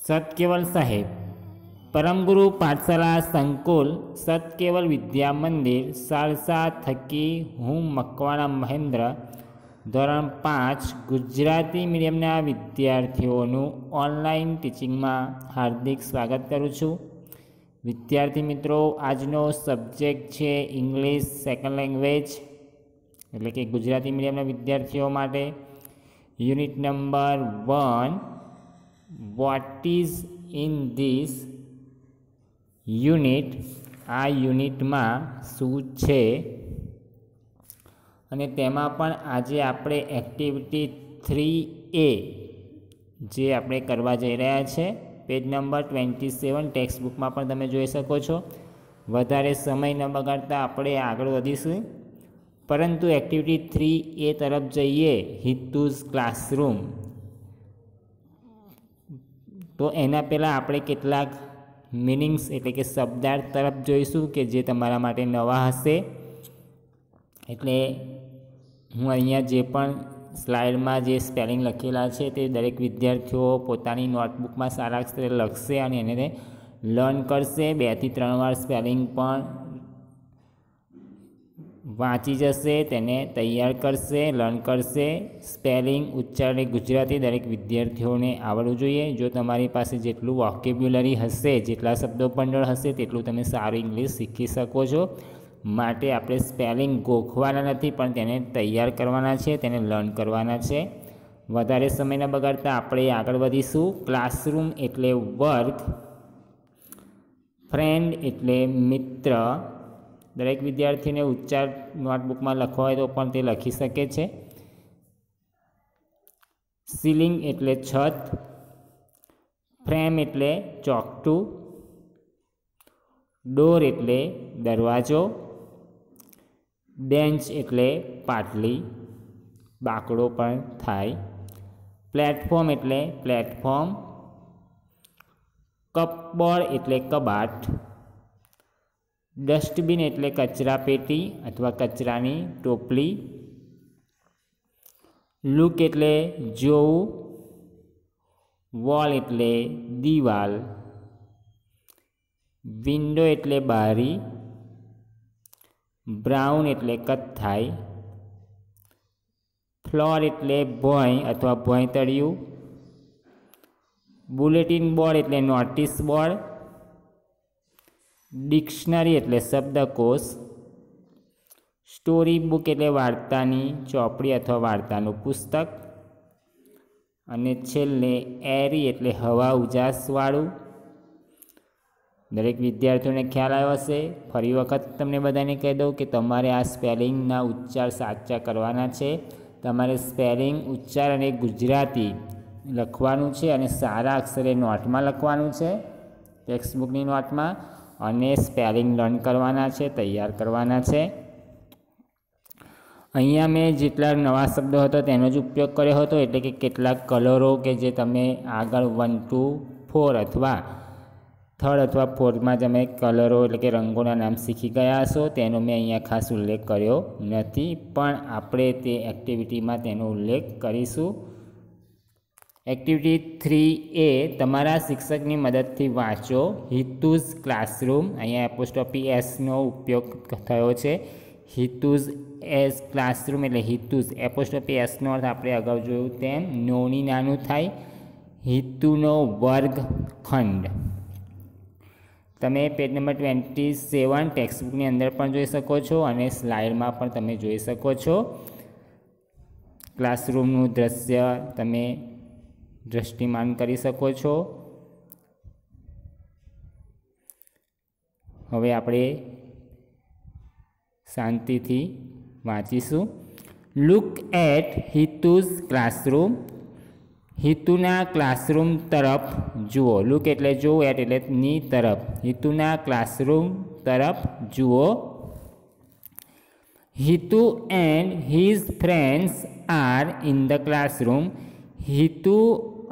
सतकेवल साहेब, परमगुरु पाठशाला संकुल, सतकेवल विद्या मंदिर, सालसा थकी हूँ मकवाणा महेन्द्र, ધોરણ 5 ગુજરાતી મીડિયમના વિદ્યાર્થીઓનું ઓનલાઈન ટીચિંગમાં હાર્દિક સ્વાગત કરું છું। વિદ્યાર્થી મિત્રો, આજનો સબ્જેક્ટ છે ઇંગ્લિશ સેકન્ડ લેંગ્વેજ, એટલે કે ગુજરાતી મીડિયમના વિદ્યાર્થીઓ માટે unit number 1, what is in this unit. આ યુનિટમાં શું છે અને તેમાં પણ આજે આપણે એક્ટિવિટી 3A જે આપણે કરવા જઈ રહ્યા છે, પેજ નંબર 27 ટેક્સ્ટબુકમાં પણ તમે જોઈ શકો છો। વધારે સમય ન બગાડતા આપણે આગળ વધીશું, પરંતુ એક્ટિવિટી 3A તરફ જઈએ, હિતુઝ ક્લાસરૂમ। તો એના પહેલાં આપણે કેટલાક મિનિંગ્સ એટલે કે શબ્દાર્થ તરફ જોઈશું કે જે તમારા માટે નવા હશે। એટલે હું અહીંયા જે પણ સ્લાઇડમાં જે સ્પેલિંગ લખેલા છે તે દરેક વિદ્યાર્થીઓ પોતાની નોટબુકમાં સારા અક્ષરે લખશે અને એને લર્ન કરશે। 2 થી 3 વાર સ્પેલિંગ પણ વાંચી જશે, તેને તૈયાર કરશે, લર્ન કરશે। સ્પેલિંગ, ઉચ્ચારણ ગુજરાતી દરેક વિદ્યાર્થીઓને આવડવું જોઈએ। જો તમારી પાસે જેટલું વોકેબ્યુલરી હશે, જેટલા શબ્દો ભંડોળ હશે, તેટલું તમે સારું ઇંગ્લિશ શીખી શકો છો। માટે આપણે સ્પેલિંગ ગોખવાના નથી, પણ તેને તૈયાર કરવાના છે, તેને લર્ન કરવાના છે। વધારે સમય ન બગાડતા આપણે આગળ વધીશું। ક્લાસરૂમ એટલે વર્ગ, ફ્રેન્ડ એટલે મિત્ર। દરેક વિદ્યાર્થીને ઉચ્ચાર નોટબુકમાં લખવા હોય તો પણ તે લખી શકે છે। સીલિંગ એટલે છત, ફ્રેમ એટલે ચોકઠું, ડોર એટલે દરવાજો, બેન્ચ એટલે પાટલી, બાકડો પણ થાય, પ્લેટફોર્મ એટલે પ્લેટફોર્મ, કપબોર્ડ એટલે કબાટ, ડસ્ટબિન એટલે કચરા પેટી અથવા કચરાની ટોપલી, લુક એટલે જોવું, વોલ એટલે દિવાલ, વિન્ડો એટલે બારી, બ્રાઉન એટલે કથ્થાઈ, ફ્લોર એટલે ભોંય અથવા ભોંયતળિયું, બુલેટિન બોર્ડ એટલે નોટિસ બોર્ડ, ડિક્શનરી એટલે શબ્દકોશ, સ્ટોરી બુક એટલે વાર્તાની ચોપડી અથવા વાર્તાનું પુસ્તક, અને છેલ્લે એરી એટલે હવા ઉજાસવાળું। દરેક વિદ્યાર્થીઓને ખ્યાલ આવ્યો હશે। ફરી વખત તમને બધાને કહી દઉં કે તમારે આ સ્પેલિંગના ઉચ્ચાર સાચા કરવાના છે। તમારે સ્પેલિંગ, ઉચ્ચાર અને ગુજરાતી લખવાનું છે અને સારા અક્ષરે નોટમાં લખવાનું છે, ટેક્સ્ટબુકની નોટમાં, અને સ્પેલિંગ લર્ન કરવાના છે, તૈયાર કરવાના છે। અહીંયા મેં જેટલા નવા શબ્દો હતો તેનો જ ઉપયોગ કર્યો હતો, એટલે કે કેટલાક કલરો કે જે તમે આગળ 1 to 4 અથવા 3rd અથવા 4થમાં તમે કલરો એટલે કે રંગોના નામ શીખી ગયા હશો, તેનો મેં અહીંયા ખાસ ઉલ્લેખ કર્યો નથી, પણ આપણે તે એક્ટિવિટીમાં તેનો ઉલ્લેખ કરીશું। એક્ટિવિટી 3A તમારા શિક્ષકની મદદથી વાંચો, હિતુઝ ક્લાસરૂમ। અહીંયા એપોસ્ટ્રોફી એસનો ઉપયોગ થયો છે। હિતુઝ એસ ક્લાસરૂમ એટલે હિતુઝ, એપોસ્ટ્રોફી એસનો અર્થ આપણે અગાઉ જોયું તેમ નોની નાનું થાય, હિતુનો વર્ગખંડ। તમે પેજ નંબર 27 ટેક્સ્ટબુકની અંદર પણ જોઈ શકો છો અને સ્લાઇડમાં પણ તમે જોઈ શકો છો। ક્લાસરૂમનું દ્રશ્ય તમે દ્રષ્ટિમાન કરી શકો છો। હવે આપણે શાંતિથી વાંચીશું। લુક એટ હિતુઝ ક્લાસરૂમ, હિતુના ક્લાસરૂમ તરફ જુઓ। લુક એટલે જોવું, એટ એટલે ની તરફ, હિતુના ક્લાસરૂમ તરફ જુઓ। Hitu and his friends are in the classroom, Hitu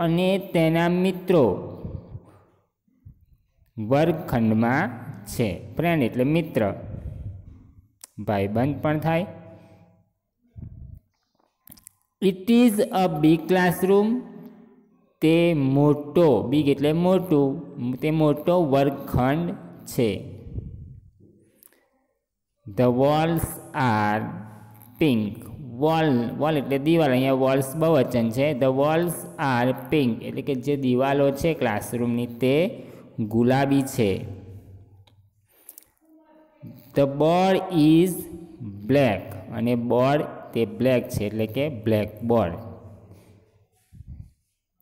અને તેના મિત્રો વર્ગખંડમાં છે। ફ્રેન્ડ એટલે મિત્ર, ભાઈબંધ પણ થાય। It is a big classroom, તે મોટો, બિગ એટલે મોટું, તે મોટો વર્ગખંડ છે. The walls are pink. Wall એટલે દિવાલ, અહીંયા વોલ્સ બહુવચન છે. ધ વોલ્સ આર પિંક એટલે કે જે દિવાલો છે ક્લાસરૂમની તે ગુલાબી છે. ધ બોર્ડ ઇઝ બ્લેક, અને બોર્ડ તે બ્લેક છે એટલે કે બ્લેક બોર્ડ.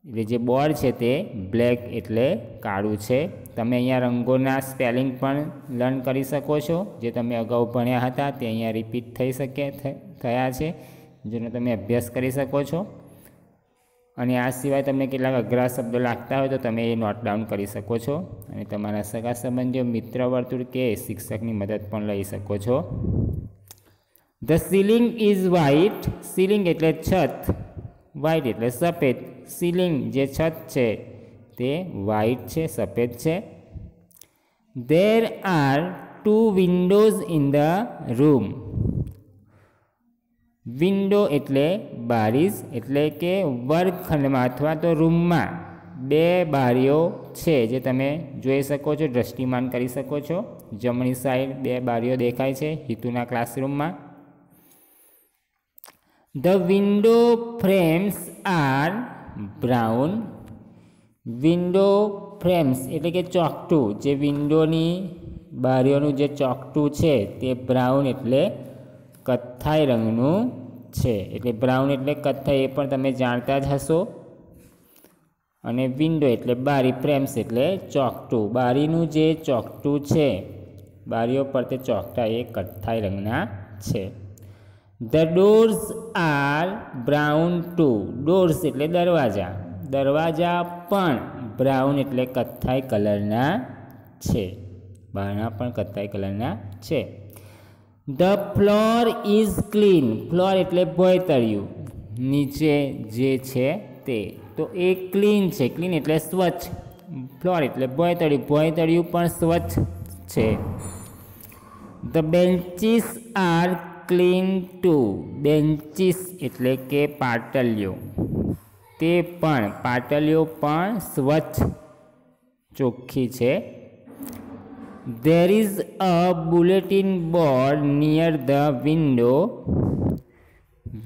એટલે જે બોર્ડ છે તે બ્લેક એટલે કાળું છે. તમે અહીંયા રંગોના સ્પેલિંગ પણ લર્ન કરી શકો છો. જે તમે અગાઉ ભણ્યા હતા તે અહીંયા રિપીટ થયા છે, જેનો તમે અભ્યાસ કરી શકો છો. અને આ સિવાય તમને કેટલાક અઘરા શબ્દો લાગતા હોય તો તમે એ નોટ ડાઉન કરી શકો છો. અને તમારા સગા સંબંધીઓ, મિત્ર વર્તુળ કે શિક્ષકની મદદ પણ લઈ શકો છો. The ceiling is white. Ceiling એટલે છત, વ્હાઇટ એટલે સફેદ. સીલિંગ જે છત છે તે વ્હાઇટ છે, સફેદ છે. There are 2 Windows in the room. Window એટલે બારીસ, એટલે કે વર્ગખંડમાં અથવા તો રૂમમાં 2 બારીઓ છે જે તમે જોઈ શકો છો, દ્રષ્ટિમાન કરી શકો છો. જમણી સાઈડ 2 બારીઓ દેખાય છે હિતુના ક્લાસરૂમમાં. The window frames are brown. Window frames એટલે કે ચોકઠું, જે વિન્ડોની બારીઓનું જે ચોકઠું છે તે બ્રાઉન એટલે કથ્થાઈ રંગનું છે. એટલે બ્રાઉન એટલે કથ્થાઈ એ પણ તમે જાણતા જ હશો. અને વિન્ડો એટલે બારી, ફ્રેમ્સ એટલે ચોકઠું. બારીનું જે ચોકઠું છે, બારીઓ પર તે ચોકઠા એ કથ્થાઈ રંગના છે. The doors are brown too. Doors એટલે દરવાજા, દરવાજા પણ બ્રાઉન એટલે કથ્થાઈ કલરના છે. બહારના પણ કથ્થાઈ કલરના છે. The floor is clean. Floor એટલે ભોંયતળિયું, નીચે જે છે તે. તો એ ક્લીન છે, ક્લીન એટલે સ્વચ્છ. ફ્લોર એટલે ભોંયતળિયું, ભોંયતળિયું પણ સ્વચ્છ છે. The benches are clean too. Benches એટલે કે પાટલીઓ, તે પણ પાટલીઓ પણ સ્વચ્છ ચોખ્ખી છે. There is a bulletin board near the window.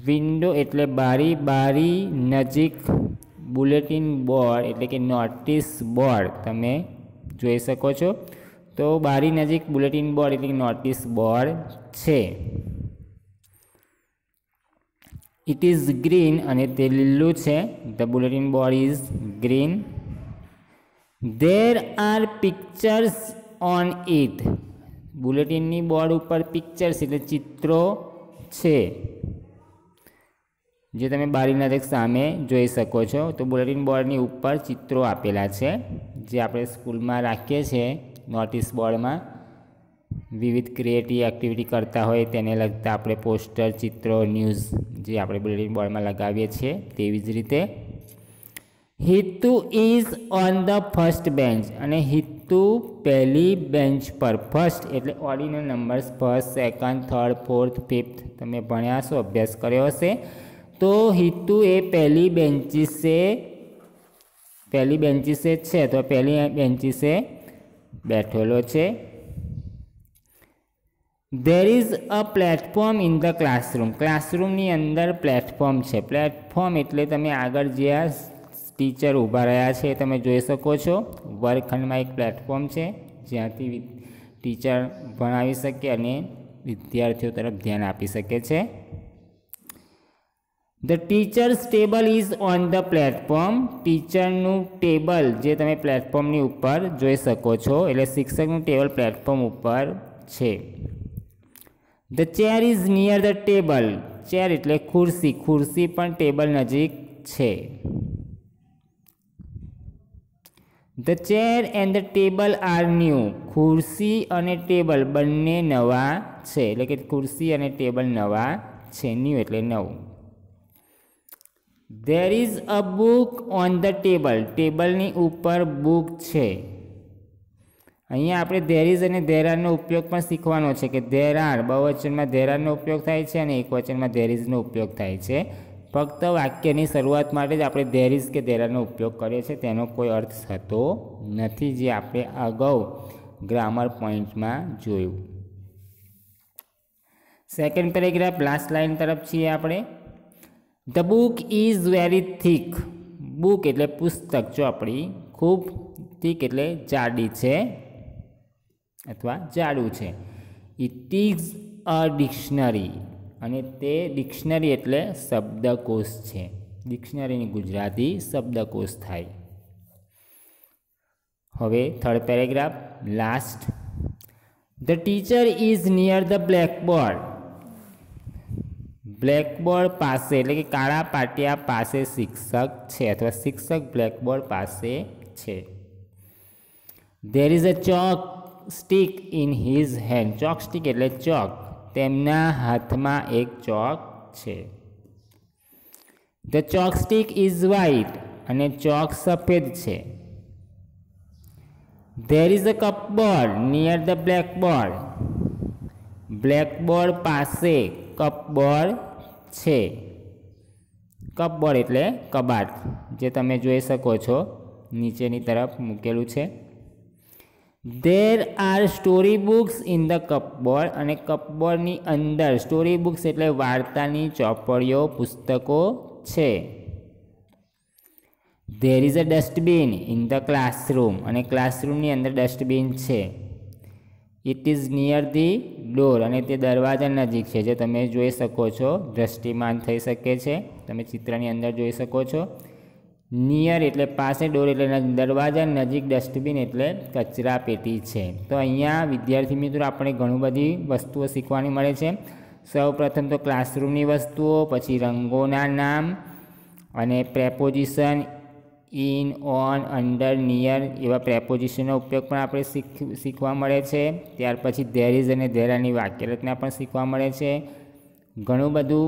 Window એટલે બારી, બારી નજીક બુલેટિન બોર્ડ એટલે કે નોટિસ બોર્ડ તમે જોઈ શકો છો. તો બારી નજીક બુલેટિન બોર્ડ એટલે કે નોટિસ બોર્ડ છે. ઇટ ઇઝ ગ્રીન અને તે લીલું છે. The bulletin board is green. There are pictures on it. બુલેટિનની બોર્ડ ઉપર પિક્ચર્સ એટલે ચિત્રો છે, જે તમે બારી નજીક સામે જોઈ શકો છો. તો બુલેટિન બોર્ડની ઉપર ચિત્રો આપેલા છે, જે આપણે સ્કૂલમાં રાખીએ છીએ નોટિસ બોર્ડમાં. વિવિધ ક્રિએટિવ એક્ટિવિટી કરતા હોય તેને લગતા આપણે પોસ્ટર, ચિત્રો, ન્યૂઝ જે આપણે બુલેટિન બોર્ડમાં લગાવીએ છીએ તેવી જ રીતે. Hitu is on the first bench. અને હિતુ પહેલી બેન્ચ પર. ફર્સ્ટ એટલે ordinal numbers, first, second, third, fourth, fifth તમે ભણ્યા હશો, અભ્યાસ કર્યો હશે. તો હિતુ એ પહેલી બેન્ચીસે છે, તો પહેલી બેન્ચીસે બેઠેલો છે. There is a platform in the classroom. ક્લાસરૂમની અંદર પ્લેટફોર્મ છે. પ્લેટફોર્મ એટલે તમે આગળ જ્યાં ટીચર ઊભા રહ્યા છે તમે જોઈ શકો છો. વર્ગખંડમાં એક પ્લેટફોર્મ છે જ્યાંથી ટીચર ભણાવી શકે અને વિદ્યાર્થીઓ તરફ ધ્યાન આપી શકે છે. The teacher's table is on the platform. ટીચરનું ટેબલ જે તમે પ્લેટફોર્મની ઉપર જોઈ શકો છો, એટલે શિક્ષકનું ટેબલ પ્લેટફોર્મ ઉપર છે. The chair is near the table. Chair એટલે ખુરશી, ખુરશી પણ ટેબલ નજીક છે. The chair and the table are new. ખુરશી અને ટેબલ બંને નવા છે, એટલે કે ખુરશી અને ટેબલ નવા છે. ન્યૂ એટલે નવું. There is a book on the table. ટેબલની ઉપર બુક છે. અહીંયા આપણે ધેર ઇઝ અને ધેર આરનો ઉપયોગ પણ શીખવાનો છે કે ધેર આર બહુવચનમાં ધેર આરનો ઉપયોગ થાય છે અને એકવચનમાં ધેર ઇઝનો ઉપયોગ થાય છે. ફક્ત વાક્યની શરૂઆત માટે જ આપણે ધેર ઇઝ કે ધેર આરનો ઉપયોગ કરીએ છીએ, તેનો કોઈ અર્થ થતો નથી, જે આપણે અગાઉ ગ્રામર પોઈન્ટમાં જોયું. સેકન્ડ પેરેગ્રાફ લાસ્ટ લાઇન તરફ છીએ આપણે. The book is very thick. Book એટલે પુસ્તક, ચોપડી. ખૂબ થીક એટલે જાડી છે અથવા જાડું છે. It is a dictionary. અને તે ડિક્શનરી એટલે શબ્દકોશ છે. ડિક્શનરીની ગુજરાતી શબ્દકોશ થાય. હવે third paragraph last. The teacher is near the blackboard. Blackboard પાસે એટલે કે કાળા પાટિયા પાસે શિક્ષક છે અથવા શિક્ષક બ્લેકબોર્ડ પાસે છે. There is a chalk stick in his hand. Chalk stick એટલે ચોક. તેમના હાથમાં એક ચોક છે. The chalk stick is white. અને ચોક સફેદ છે. There is a cupboard near the blackboard. Blackboard પાસે કપબોર્ડ છે. કપબોર્ડ એટલે કબાટ, જે તમે જોઈ શકો છો નીચેની તરફ મૂકેલું છે. There are story books in the cupboard. અને કપબોર્ડની અંદર સ્ટોરી બુક્સ એટલે વાર્તાની ચોપડીઓ, પુસ્તકો છે. There is a dustbin in the classroom. અને ક્લાસરૂમની અંદર ડસ્ટબિન છે. It is near the door. અને તે દરવાજા નજીક છે, જે તમે જોઈ શકો છો. દ્રષ્ટિમાન થઈ શકે છે, તમે ચિત્રની અંદર જોઈ શકો છો. નિયર એટલે પાસે, ડોર એટલે દરવાજા નજીક, ડસ્ટબિન એટલે કચરા પેટી છે. તો અહીંયા વિદ્યાર્થી મિત્રો આપણે ઘણી બધી વસ્તુઓ શીખવાની મળે છે. સૌ પ્રથમ તો ક્લાસરૂમની વસ્તુઓ, પછી રંગોના નામ અને preposition in, on, under, near એવા પ્રેપોઝિશનનો ઉપયોગ પણ આપણે શીખવા મળે છે. ત્યાર પછી ધેર ઇઝ અને ધેર આરની વાક્યરચના પણ શીખવા મળે છે. ઘણું બધું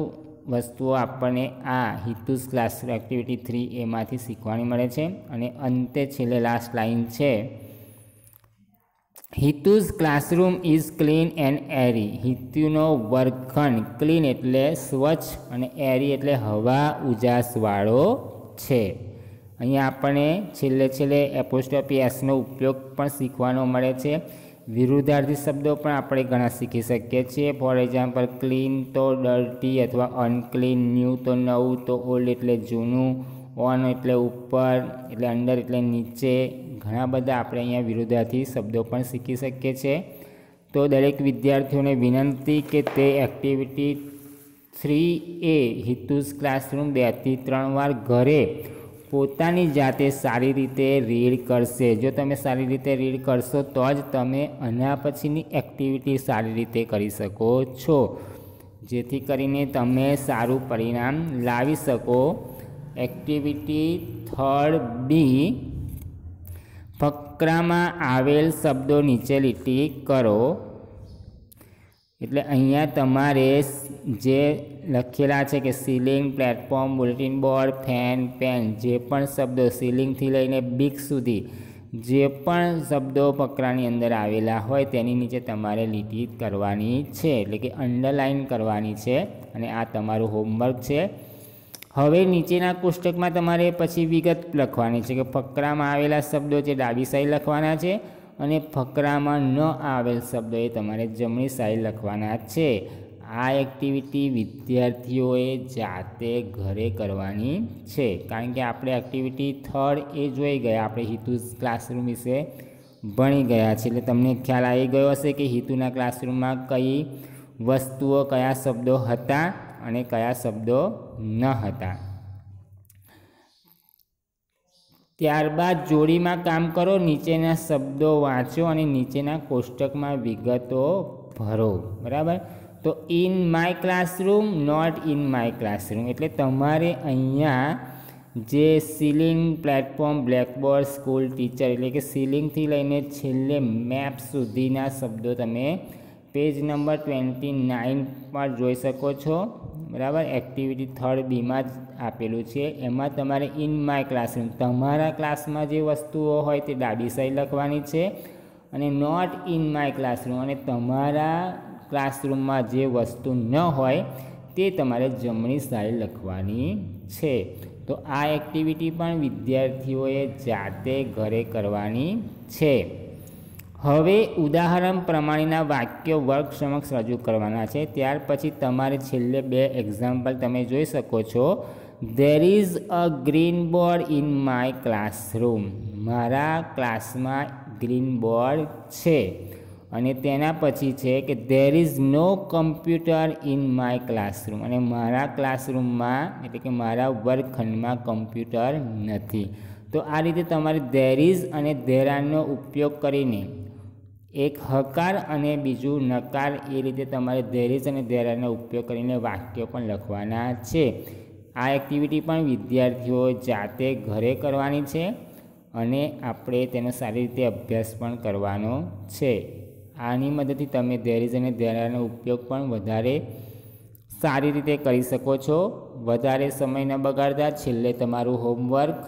વસ્તુઓ આપણને આ હિતુઝ ક્લાસ એક્ટિવિટી 3 એમાંથી શીખવાની મળે છે. અને અંતે છેલ્લે લાસ્ટ લાઇન છે. હિતુઝ ક્લાસરૂમ ઇઝ ક્લીન એન્ડ એરી. હિતુનો વર્ગખંડ ક્લીન એટલે સ્વચ્છ અને એરી એટલે હવા ઉજાસવાળો છે. અહીંયા આપણને છેલ્લે એપોસ્ટ્રોફી એસનો ઉપયોગ પણ શીખવાનો મળે છે. વિરુદ્ધાર્થી શબ્દો પણ આપણે ઘણા શીખી શકીએ છીએ. ફોર એક્ઝામ્પલ ક્લીન તો ડર્ટી અથવા અનક્લીન, ન્યૂ તો નવું, તો ઓલ્ડ એટલે જૂનું, ઓન એટલે ઉપર, એટલે અંડર એટલે નીચે. ઘણા બધા આપણે અહીંયા વિરુદ્ધાર્થી શબ્દો પણ શીખી શકીએ છીએ. તો દરેક વિદ્યાર્થીઓને વિનંતી કે તે એક્ટિવિટી 3A હિતુઝ ક્લાસરૂમ 2 થી 3 વાર ઘરે પોતાની જાતે સારી રીતે રીડ કરશે. જો તમે સારી રીતે રીડ કરશો તો જ તમે આના પછીની એક્ટિવિટી સારી રીતે કરી શકો છો, જેથી કરીને તમે સારું પરિણામ લાવી શકો. Activity 3B. ફકરામાં આવેલ શબ્દો નીચે લીટી કરો. એટલે અહીંયા તમારે જે લખેલા છે કે ceiling, platform, bulletin board, fan, pen, જે પણ શબ્દો સીલિંગથી લઈને બીક સુધી જે પણ શબ્દો ફકરાની અંદર આવેલા હોય તેની નીચે તમારે લીટી કરવાની છે, એટલે કે અંડરલાઇન કરવાની છે. અને આ તમારું હોમવર્ક છે. હવે નીચેના કોષ્ટકમાં તમારે પછી વિગત લખવાની છે કે ફકરામાં આવેલા શબ્દો જે ડાબી સાઈડ લખવાના છે અને ફકરામાં ન આવેલ શબ્દો એ તમારે જમણી સાઈડ લખવાના છે. આ એક્ટિવિટી વિદ્યાર્થીઓએ જાતે ઘરે કરવાની છે, કારણ કે આપણે એક્ટિવિટી 3A જોઈ ગયા, આપણે હિતુઝ ક્લાસરૂમ વિશે ભણી ગયા છે. એટલે તમને ખ્યાલ આવી ગયો હશે કે હિતુના ક્લાસરૂમમાં કઈ વસ્તુઓ, કયા શબ્દો હતા અને કયા શબ્દો ન હતા. ત્યારબાદ જોડીમાં કામ કરો. નીચેના શબ્દો વાંચો અને નીચેના કોષ્ટકમાં વિગતો ભરો. બરાબર. તો in my classroom, not in my classroom, એટલે તમારે અહીંયા જે ceiling, platform, blackboard, school, teacher, એટલે કે સીલિંગથી લઈને છેલ્લે મેપ સુધીના શબ્દો તમે પેજ નંબર 29 પર જોઈ શકો છો. બરાબર. એક્ટિવિટી 3Bમાં જ આપેલું છે. એમાં તમારે ઇન માય ક્લાસરૂમ, તમારા ક્લાસમાં જે વસ્તુઓ હોય તે ડાબી સાઈડ લખવાની છે, અને નોટ ઇન માય ક્લાસરૂમ, અને તમારા ક્લાસરૂમમાં જે વસ્તુ ન હોય તે તમારે જમણી સાઈડ લખવાની છે। તો આ એક્ટિવિટી પણ વિદ્યાર્થીઓએ જાતે ઘરે કરવાની છે। હવે ઉદાહરણ પ્રમાણેના વાક્યો વર્ગ સમક્ષ રજૂ કરવાના છે। ત્યાર પછી તમારે છેલ્લે 2 એક્ઝામ્પલ તમે જોઈ શકો છો। There is a green board in my classroom, મારા ક્લાસમાં ગ્રીન બોર્ડ છે। અને તેના પછી છે કે there is no computer in my classroom, અને મારા ક્લાસરૂમમાં એટલે કે મારા વર્ગખંડમાં કમ્પ્યુટર નથી। તો આ રીતે તમારે ધેર ઇઝ અને ધેર આરનો ઉપયોગ કરીને એક હકાર અને બીજું નકાર, એ રીતે તમારે ધેર ઇઝ અને ધેર આરનો ઉપયોગ કરીને વાક્યો પણ લખવાના છે। આ એક્ટિવિટી પણ વિદ્યાર્થીઓ જાતે ઘરે કરવાની છે અને આપણે તેનો સારી રીતે અભ્યાસ પણ કરવાનો છે। આની મદદથી તમે ધેર ઇઝ અને ધેર આરનો ઉપયોગ પણ વધારે સારી રીતે કરી શકો છો। વધારે સમય ન બગાડતા છેલ્લે તમારું homework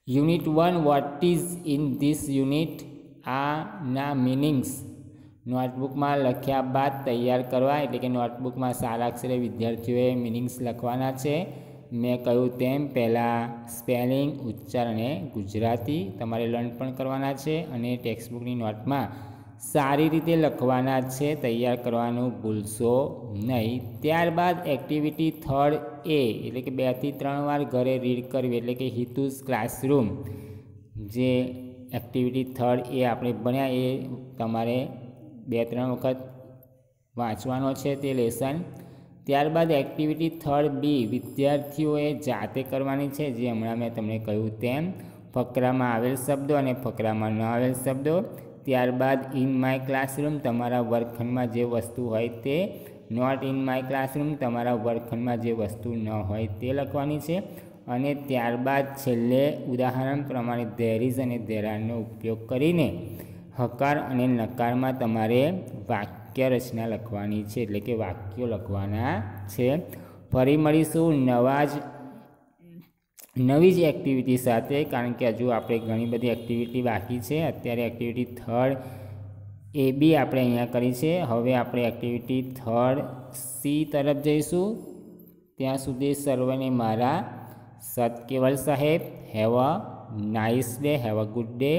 unit 1 what is in this unit, આના મિનિંગ્સ નોટબુકમાં લખ્યા બાદ તૈયાર કરવા, એટલે કે નોટબુકમાં સારા અક્ષરે વિદ્યાર્થીઓએ મિનિંગ્સ લખવાના છે। મેં કહ્યું તેમ પહેલાં સ્પેલિંગ, ઉચ્ચાર અને ગુજરાતી તમારે લર્ન પણ કરવાના છે અને ટેક્સ્ટબુકની નોટમાં સારી રીતે લખવાના છે। તૈયાર કરવાનું ભૂલશો નહીં। ત્યારબાદ એક્ટિવિટી 3 એ એટલે કે 2 થી 3 વાર ઘરે રીડ કરવી, એટલે કે હિતુઝ ક્લાસરૂમ જે એક્ટિવિટી 3 એ આપણે ભણ્યા એ તમારે 2-3 વખત વાંચવાનો છે તે લેસન। ત્યારબાદ એક્ટિવિટી 3B વિદ્યાર્થીઓએ જાતે કરવાની છે, જે હમણાં મેં તમને કહ્યું તેમ ફકરામાં આવેલ શબ્દો અને ફકરામાં ન આવેલ શબ્દો। ત્યારબાદ ઇન માય ક્લાસરૂમ તમારા વર્ગખંડમાં જે વસ્તુ હોય તે, નોટ ઇન માય ક્લાસરૂમ તમારા વર્ગખંડમાં જે વસ્તુ ન હોય તે લખવાની છે। અને ત્યારબાદ છેલ્લે ઉદાહરણ પ્રમાણે ધેર ઇઝ અને ધેર આરનો ઉપયોગ કરીને હકાર અને નકારમાં તમારે વાક્ય રચના લખવાની છે, એટલે કે વાક્યો લખવાના છે। ફરી મળીશું નવી જ એક્ટિવિટી સાથે, કારણ કે હજુ આપણે ઘણી બધી એક્ટિવિટી બાકી છે। અત્યારે એક્ટિવિટી 3AB આપણે અહીંયા કરી છે। હવે આપણે એક્ટિવિટી 3C તરફ જઈશું। ત્યાં સુધી સર્વને મારા સત કેવલ સાહેબ have a nice day, have a good day.